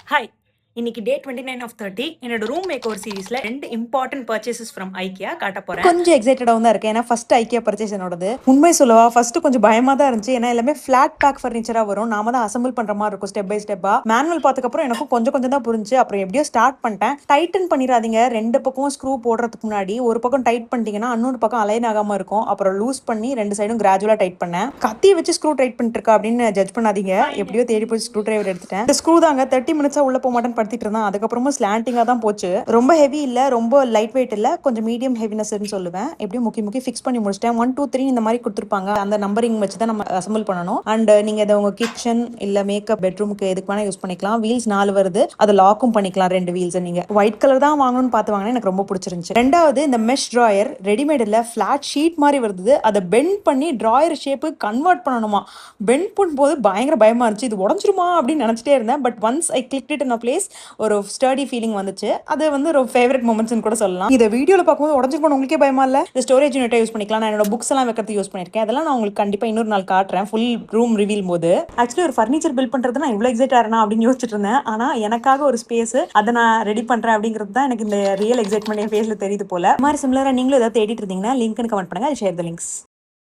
Hi. இன்னைக்கு டே 29 of 30 என்னோட room make over சீரிஸ்ல 2 இம்பார்ட்டன்ட் பர்ச்சேசஸ் ஃப்ரம் ஐக்கியா காட்ட போறேன். கொஞ்சம் எக்ஸைட்டடாகவும் தான் இருக்கேன். ஏன்னா ஃபர்ஸ்ட் ஐக்கியா பர்ச்சேஸ் என்னோடது. உண்மை சொல்லவா ஃபர்ஸ்ட் கொஞ்சம் பயமா தான் இருந்துச்சு. ஏன்னா எல்லாமே ஃபிளாட் பேக் ஃபர்னிச்சரா வரும். நாம தான் அசம்பிள் பண்ற மாதிரி இருக்கும் ஸ்டெப் பை ஸ்டெப்பா. மேனுவல் பார்த்ததுக்கு அப்புறம் எனக்கும் கொஞ்சம் தான் புரிஞ்சு. அப்புறம் எப்படியோ ஸ்டார்ட் பண்ணிட்டேன். டைட்டன் பண்ணிடாதீங்க. ரெண்டு பக்கம் ஸ்க்ரூ போடுறதுக்கு முன்னாடி ஒரு பக்கம் டைட் பண்ணிட்டீங்கன்னா இன்னொரு பக்கம் அலைன் ஆகாம இருக்கும். அப்புறம் லூஸ் பண்ணி ரெண்டு சைடும் கிராஜுவலா டைட் பண்ணேன். கத்தியை வச்சு ஸ்க்ரூ டைட் பண்ணிட்டு இருக்கா அப்படின்னு ஜட்ஜ் பண்ணாதீங்க. எப்படியோ தேடி போய் ஸ்க்ரூ டிரைவர் எடுத்துட்டேன். இந்த ஸ்க்ரூ தாங்க 30 மினிட்ஸா உள்ள போக மாட்டேன்னு படுத்திட்டு இருந்தான். அதுக்கப்புறமா ஸ்லாண்டிங்கா தான் போச்சு. ரொம்ப ஹெவி இல்ல, ரொம்ப லைட் வெயிட் இல்ல, கொஞ்சம் மீடியம் ஹெவினஸ்னு சொல்லுவேன். எப்படியும் முக்கி ஃபிக்ஸ் பண்ணி முடிச்சிட்டேன். 1 2 3 இந்த மாதிரி கொடுத்துருப்பாங்க. அந்த நம்பரிங் வச்சு தான் நம்ம அசம்பிள் பண்ணணும். அண்ட் நீங்க இதை உங்க கிச்சன் இல்ல மேக்கப் பெட்ரூமுக்கு எதுக்கு வேணா யூஸ் பண்ணிக்கலாம். வீல்ஸ் 4 வருது, அதை லாக்கும் பண்ணிக்கலாம். 2 வீல்ஸ் நீங்க ஒயிட் கலர் தான் வாங்கணும்னு பார்த்து வாங்கினா எனக்கு ரொம்ப பிடிச்சிருந்துச்சு. ரெண்டாவது இந்த மெஷ் டிராயர் ரெடிமேட் இல்ல, ஃபிளாட் ஷீட் மாதிரி வருது. அதை பெண்ட் பண்ணி டிராயர் ஷேப்பு கன்வெர்ட் பண்ணணுமா. பெண்ட் பண்ணும்போது பயங்கர பயமா இருந்துச்சு. இது உடஞ்சிருமா அப்படின்னு நினைச்சிட்டே இருந்தேன். But once I clicked it in a place, ஒரு ஸ்டடி ஃபீலிங் வந்துச்சு. அது வந்து ஒரு ஃபேவரட் மொமெண்ட்ஸ்னு கூட சொல்லலாம். இதை வீடியோல பார்க்கும்போது உடஞ்சிருக்கணும் உங்களுக்கே பயமா இல்ல? இந்த ஸ்டோரேஜ் யூனிட்டை யூஸ் பண்ணிக்கலாம். நான் என்னோட புக்ஸ் எல்லாம் வைக்கிறது யூஸ் பண்ணிருக்கேன். அதெல்லாம் நான் உங்களுக்கு கண்டிப்பா இன்னொரு நாள் காட்டுறேன் ஃபுல் ரூம் ரிவீல் போது. ஆக்சுவலி ஒரு ஃபர்னிச்சர் பில்ட் பண்றது நான் இவ்வளவு எக்ஸைட் ஆறேனா அப்படின்னு யோசிச்சுட்டு இருந்தேன். ஆனா எனக்காக ஒரு ஸ்பேஸ் அதை நான் ரெடி பண்றேன் அப்படிங்கிறது தான் எனக்கு இந்த ரியல் எக்ஸைட்மெண்ட் என் ஃபேஸ்ல தெரியுது போல. இந்த மாதிரி சிமிலரா நீங்களும் ஏதாவது தேடிட்டு இருந்தீங்கன்னா லிங்க்னு கமெண்ட் பண்ணுங்க. Share the links.